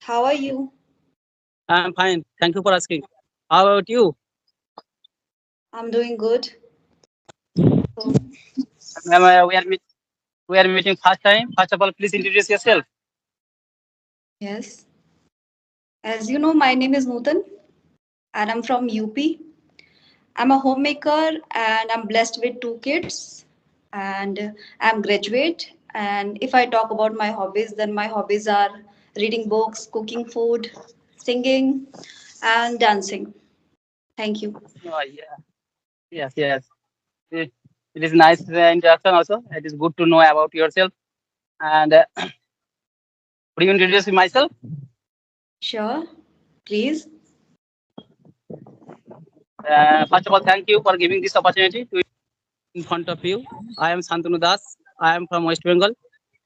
How are you? I'm fine. Thank you for asking. How about you? I'm doing good. So, Ma'am, we are meeting first time. First of all, please introduce yourself. yes. As you know, my name is Nutan and I'm from UP. I'm a homemaker and I'm blessed with two kids and I'm graduate. And if I talk about my hobbies, then my hobbies are reading books, cooking food, singing, and dancing. Thank you. Oh, yeah. Yes, yes. It, it is nice interaction also. It is good to know about yourself. And could you introduce myself? Sure, please. First of all, thank you for giving this opportunity to in front of you. I am Santanu Das. I am from West Bengal.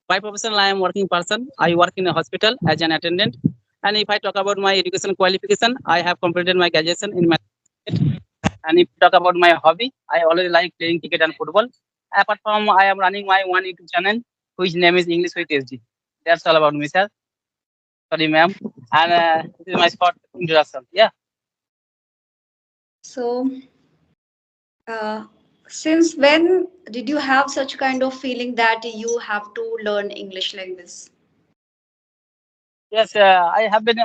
By profession, I am working person. I work in a hospital as an attendant. And if I talk about my education qualification, I have completed my graduation in mathematics. And if you talk about my hobby, I always like playing cricket and football. Apart from, I am running my one YouTube channel, which name is English with SG. That's all about me, sir. Sorry, ma'am. And this is my short introduction. Yeah. So, uh, since when did you have such kind of feeling that you have to learn English language? Yes, I have been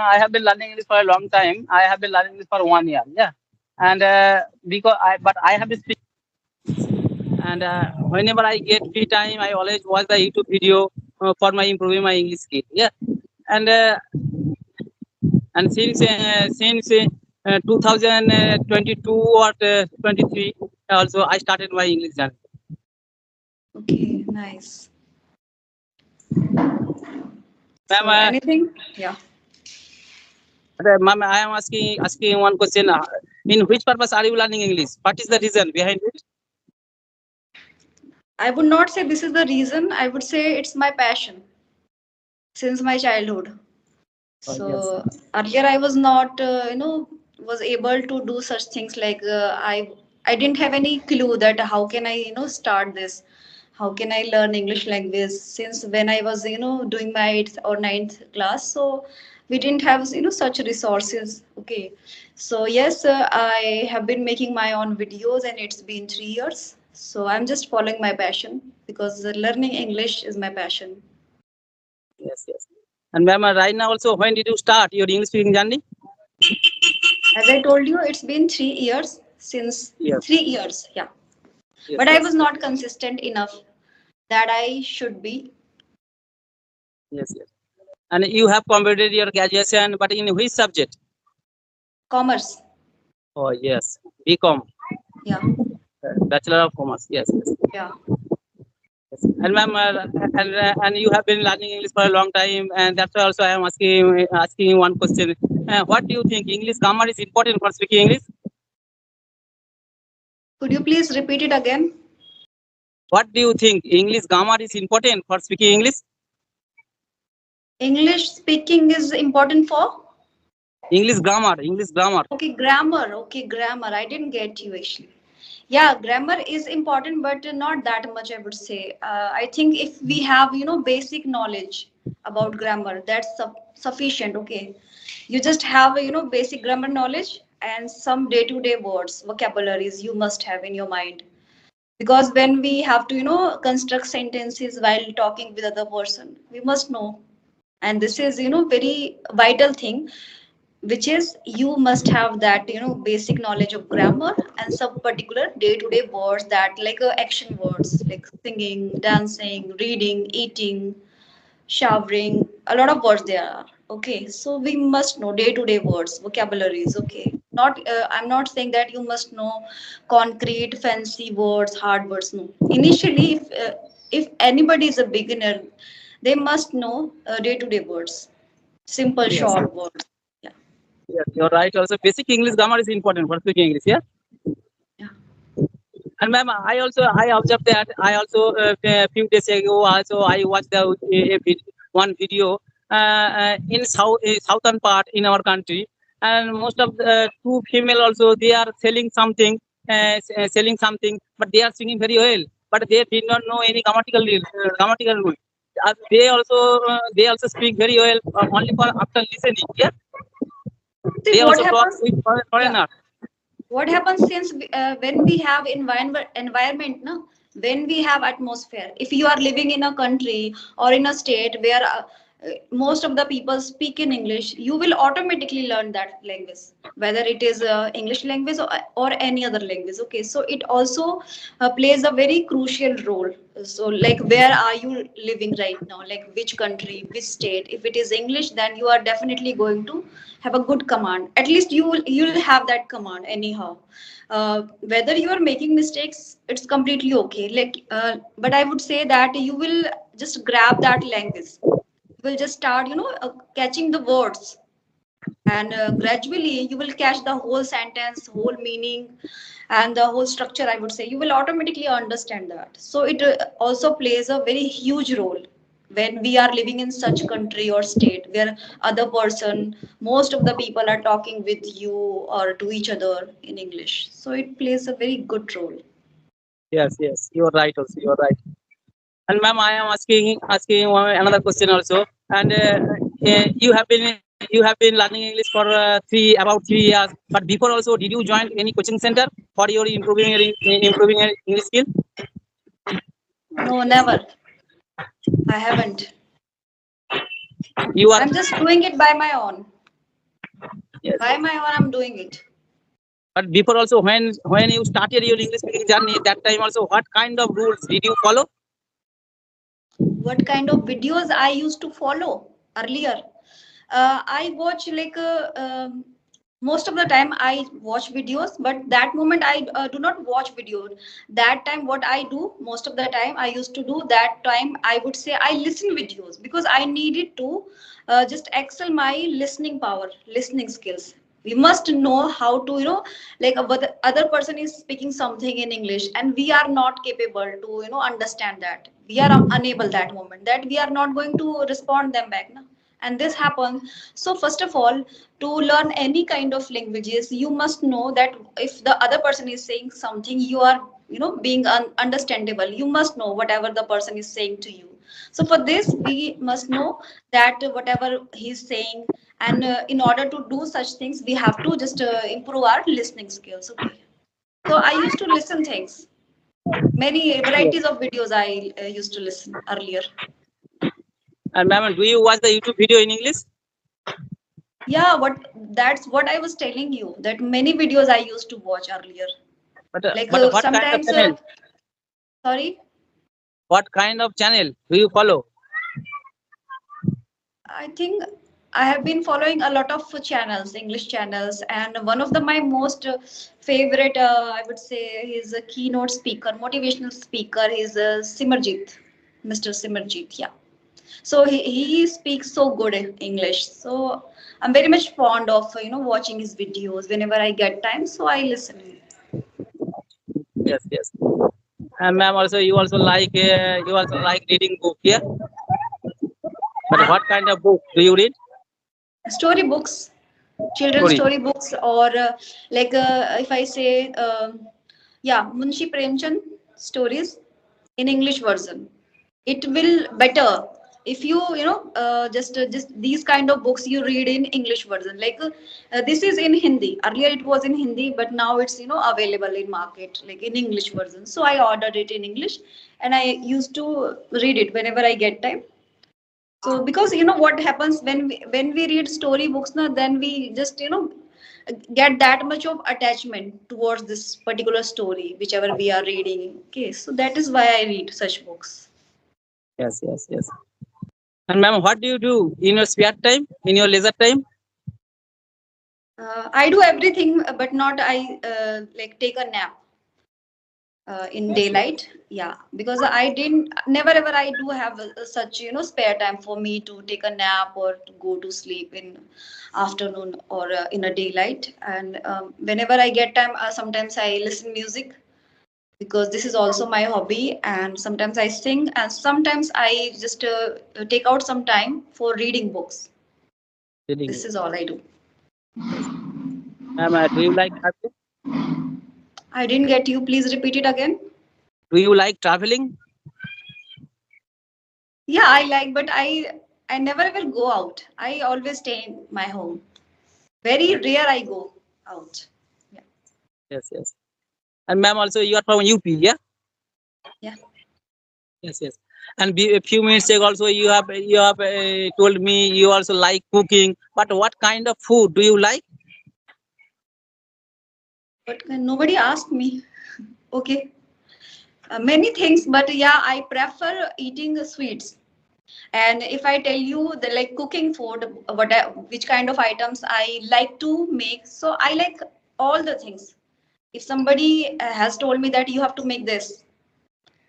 learning English for a long time. I have been learning this for 1 year. Yeah. And but I have been speaking. And whenever I get free time, I always watch the YouTube video for my improving my English skill. Yeah. And since 2022 or 23 also I started my English journey. Okay, nice. Ma'am, So, anything? Yeah. ma'am, I am asking one question. In which purpose are you learning English? What is the reason behind it? I would not say this is the reason. I would say it's my passion since my childhood. Oh, yes. So earlier I was not, was able to do such things like I didn't have any clue that how can I, start this. How can I learn English language since when I was, doing my 8th or ninth class. So we didn't have, such resources. Okay. So yes, I have been making my own videos and it's been 3 years. So I'm just following my passion because learning English is my passion. Yes, yes. And ma'am, right now also, when did you start your English speaking journey? As I told you, it's been 3 years since Yes, 3 years, yeah. yes, But I yes, was not consistent enough that I should be. yes, yes. And you have completed your graduation, but in which subject? Commerce, Oh, yes, BCom, yeah, Bachelor of Commerce. Yes, yes. yeah. Yes. And ma'am, and you have been learning English for a long time, and that's why also I am asking you one question. What do you think English grammar is important for speaking English? Could you please repeat it again? What do you think English grammar is important for speaking English? English speaking is important for? English grammar, English grammar. Okay, grammar. Okay, grammar. I didn't get you actually. Yeah, grammar is important, but not that much, I would say. I think if we have, basic knowledge about grammar, that's sufficient. Okay. You just have, basic grammar knowledge and some day to day words, vocabularies you must have in your mind. Because when we have to, construct sentences while talking with other person, we must know. And this is, very vital thing which is you must have that basic knowledge of grammar and some particular day to day words that like action words like singing, dancing, reading, eating, showering, a lot of words there are. Okay, so we must know day to day words, vocabularies. Okay, not I'm not saying that you must know concrete fancy words, hard words. No, initially if anybody is a beginner, they must know day to day words, simple Yes, short words. Yeah. yes, you're right. Also, basic English grammar is important for speaking English. Yeah. Yeah. And ma'am, I observed that I also a few days ago also I watched one video in southern part in our country, and most of the two female also they are selling something, but they are singing very well, but they did not know any grammatical rule. they also speak very well only for after listening. Yeah, See they what also talk happens. with Yeah. foreigner. What happens since when we have environment, no, when we have atmosphere, if you are living in a country or in a state where most of the people speak in English, you will automatically learn that language, whether it is English language or any other language. Okay, so it also plays a very crucial role. So like, where are you living right now, like which country, which state? If it is English, then you are definitely going to have a good command. At least you'll have that command anyhow. Whether you are making mistakes, it's completely okay. Like, but I would say that you will just grab that language. You will just start, catching the words, and gradually you will catch the whole sentence, whole meaning, and the whole structure. I would say you will automatically understand that. So it also plays a very huge role when we are living in such country or state where other person, most of the people are talking with you or to each other in English. So it plays a very good role. Yes, yes, you are right. Also, you are right. And ma'am, I am asking another question also. And you have been learning English for about 3 years. But before also, did you join any coaching center for your improving your English skill? No, never. I haven't. You are I'm just doing it by my own. yes. By my own, I'm doing it. But before also, when you started your English speaking journey, that time also, what kind of rules did you follow? What kind of videos I used to follow earlier? I watch like most of the time I watch videos, but that moment I do not watch video. That time, what I do most of the time, I used to do that time, I would say I listen videos, because I needed to just excel my listening power, listening skills. We must know how to, like, the other person is speaking something in English and we are not capable to, understand that. We are unable that moment, that we are not going to respond them back, no? And this happens. So first of all, to learn any kind of languages, you must know that if the other person is saying something, you are, being understandable. You must know whatever the person is saying to you. So for this, we must know that whatever he's saying, and in order to do such things, we have to just improve our listening skills. Okay. So I used to listen things. Many Yes. varieties of videos I used to listen earlier. And ma'am, do you watch the YouTube video in English? Yeah, that's what I was telling you. That many videos I used to watch earlier. Like But what kind of sometimes, channel? sorry, What kind of channel do you follow? I think I have been following a lot of channels, English channels, and one of the my most favorite, I would say, is a keynote speaker, motivational speaker. Is Simarjit, Mr. Simarjit. Yeah. So he speaks so good in English. So I'm very much fond of watching his videos whenever I get time. So I listen. Yes, yes. And ma'am, also you also like reading book, yeah. But what kind of book do you read? Storybooks, children's Story. storybooks, or like if I say, yeah, Munshi Premchand stories in English version. It will better if just these kind of books you read in English version. Like this is in Hindi. Earlier it was in Hindi, but now it's available in market like in English version. So I ordered it in English, and I used to read it whenever I get time. So because what happens when we read story books now, then we just get that much of attachment towards this particular story whichever we are reading. Okay, so that is why I read such books. Yes, yes, yes. And ma'am, what do you do in your spare time, in your leisure time? I do everything, but not I like take a nap in Yes, yes. daylight. Yeah, because I didn't never ever I do have such spare time for me to take a nap or to go to sleep in afternoon or in a daylight. And whenever I get time, sometimes I listen music, because this is also my hobby. And sometimes I sing, and sometimes I just take out some time for reading books. Reading This book. is all I do. Yes. Ma'am, do you like traveling? I didn't get you. Please repeat it again. Do you like traveling? Yeah, I like, but I never ever go out. I always stay in my home. Very rare I go out. Yeah. Yes, yes. And ma'am, also you are from UP, yeah? Yeah. Yes, yes. And a few minutes ago, also you have told me you also like cooking. But what kind of food do you like? But nobody asked me. Okay. Many things, but yeah, I prefer eating sweets. And if I tell you the like cooking food, which kind of items I like to make, so I like all the things. If somebody has told me that you have to make this,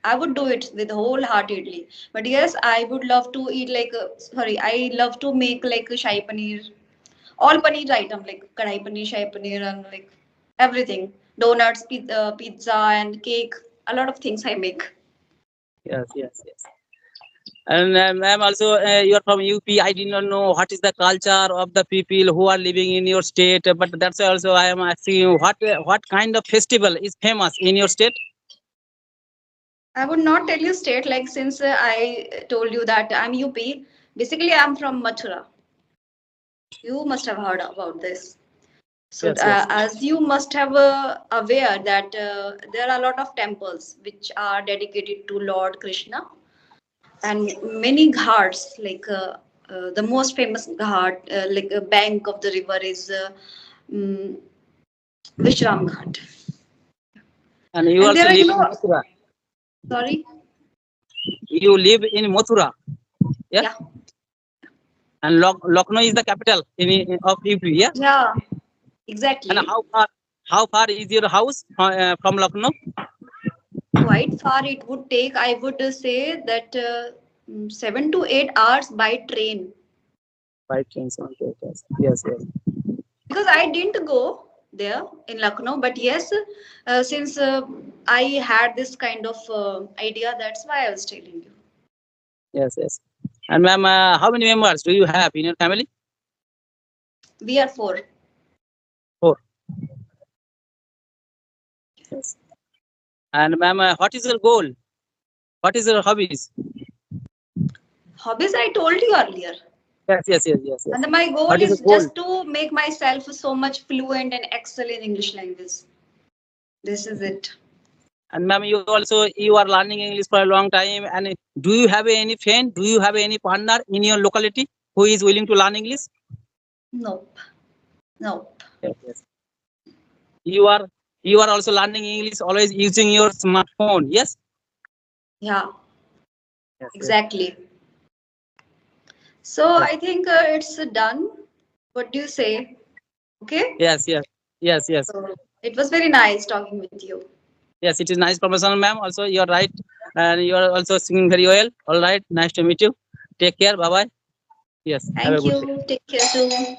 I would do it with wholeheartedly. But yes, I would love to eat like sorry, I love to make like shahi paneer, all paneer item like kadai paneer, shahi paneer, and like everything, donuts, pizza, and cake. A lot of things I make. Yes, yes, yes. And ma'am, also you are from UP. I did not know what is the culture of the people who are living in your state. But that's why also I am asking you what kind of festival is famous in your state? I would not tell you state like since I told you that I'm UP. Basically, I'm from Mathura. You must have heard about this. So, Yes, yes, as you must have aware that there are a lot of temples which are dedicated to Lord Krishna, and many ghats the most famous ghat like a bank of the river is um, Vishram Ghat, and you and there also are live in Mathura. sorry, You live in Mathura, yeah. yeah, And Lucknow is the capital of UP, yeah. yeah, And exactly. how far is your house from Lucknow? Quite far it would take. I would say that 7 to 8 hours by train, By train, 7 to 8 hours. Yes, yes. because I didn't go there in Lucknow. But yes, since I had this kind of idea, that's why I was telling you. Yes, yes. And ma'am, how many members do you have in your family? We are four. Four. Yes. And ma'am, what is your goal? What is your hobbies? Hobbies I told you earlier. Yes, yes, yes, yes, yes. And my goal What is your is goal? just to make myself so much fluent and excel in English language. This is it. And ma'am, you are learning English for a long time. And do you have any friend? Do you have any partner in your locality who is willing to learn English? Nope. Nope. Yes, yes. You are also learning English always using your smartphone. Yes. Yeah, Yes, yes, exactly. So yes, I think it's done. What do you say? Okay. yes, yes, yes, yes. So it was very nice talking with you. Yes, it is nice conversation, ma'am. Also, you are right, and you are also singing very well. All right, nice to meet you. Take care. Bye bye. Yes, have a Thank good day. you. Take care too.